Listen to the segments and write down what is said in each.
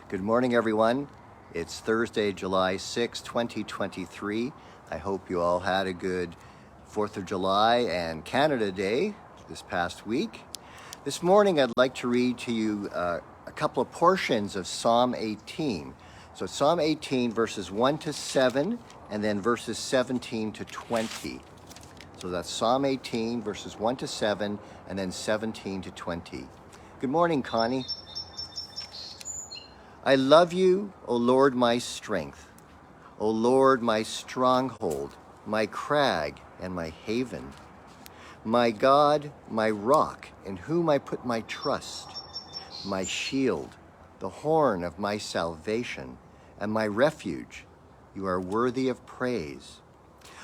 Good morning, everyone. It's Thursday, July 6, 2023. I hope you all had a good 4th of July and Canada Day this past week. This morning, I'd like to read to you a couple of portions of Psalm 18. So Psalm 18, verses 1 to 7, and then verses 17 to 20. So that's Psalm 18, verses 1 to 7, and then 17 to 20. Good morning, Connie. I love you, O Lord, my strength, O Lord, my stronghold, my crag and my haven, my God, my rock, in whom I put my trust, my shield, the horn of my salvation, and my refuge. You are worthy of praise.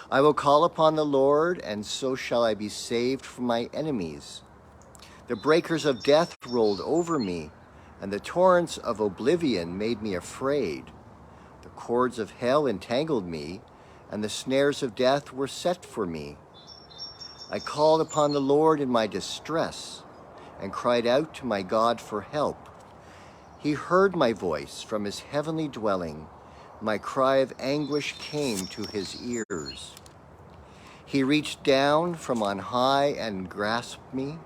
I will call upon the Lord, and so shall I be saved from my enemies. The breakers of death rolled over me, and the torrents of oblivion made me afraid. The cords of hell entangled me, and the snares of death were set for me. I called upon the Lord in my distress, and cried out to my God for help. He heard my voice from his heavenly dwelling. My cry of anguish came to his ears. He reached down from on high and grasped me.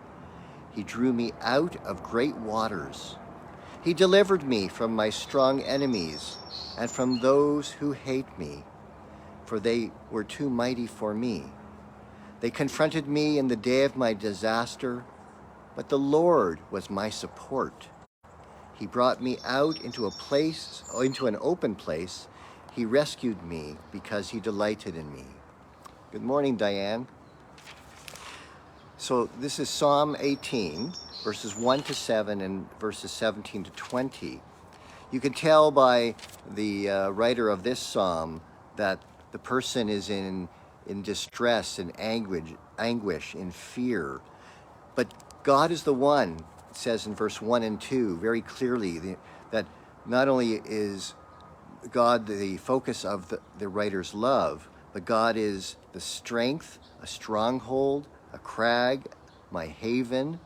He drew me out of great waters. He delivered me from my strong enemies and from those who hate me, for they were too mighty for me. They confronted me in the day of my disaster, but the Lord was my support. He brought me out into an open place. He rescued me because he delighted in me. Good morning, Diane. So this is Psalm 18, verses 1 to 7 and verses 17 to 20. You can tell by the writer of this psalm that the person is in distress and anguish, in fear. But God is the one, it says in verse 1 and 2 very clearly, that not only is God the focus of the writer's love, but God is the strength, a stronghold, a crag, my haven,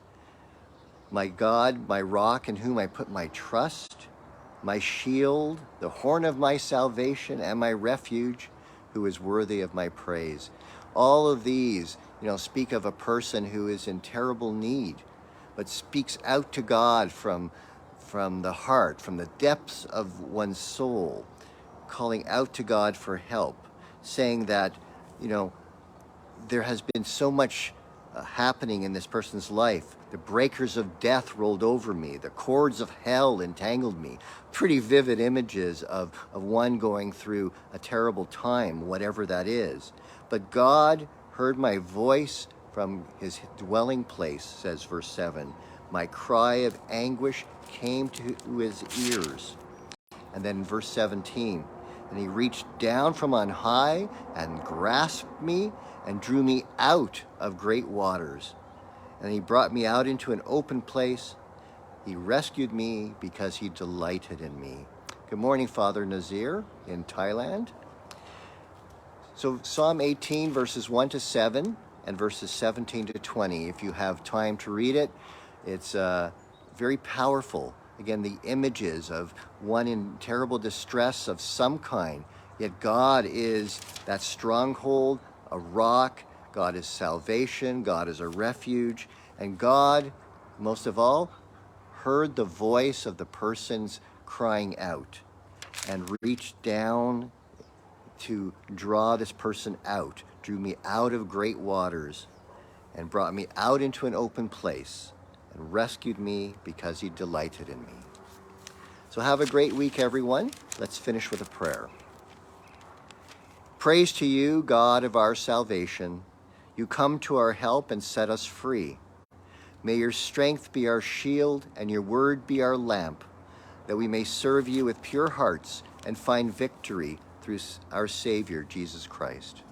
my God, my rock in whom I put my trust, my shield, the horn of my salvation, and my refuge, who is worthy of my praise. All of these, speak of a person who is in terrible need, but speaks out to God from the heart, from the depths of one's soul, calling out to God for help, saying that, there has been so much happening in this person's life. The breakers of death rolled over me. The cords of hell entangled me. Pretty vivid images of one going through a terrible time, whatever that is. But God heard my voice from his dwelling place, says verse 7. My cry of anguish came to his ears. And then verse 17, and he reached down from on high and grasped me and drew me out of great waters. And he brought me out into an open place. He rescued me because he delighted in me. Good morning, Father Nazir in Thailand. So Psalm 18, verses 1 to 7 and verses 17 to 20. If you have time to read it, it's very powerful. Again, the images of one in terrible distress of some kind, yet God is that stronghold, a rock. God is salvation. God is a refuge. And God, most of all, heard the voice of the person's crying out and reached down to draw this person out, drew me out of great waters and brought me out into an open place and rescued me because he delighted in me. So have a great week, everyone. Let's finish with a prayer. Praise to you, God of our salvation. You come to our help and set us free. May your strength be our shield and your word be our lamp, that we may serve you with pure hearts and find victory through our Savior, Jesus Christ.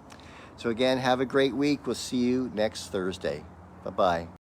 So again, have a great week. We'll see you next Thursday. Bye-bye.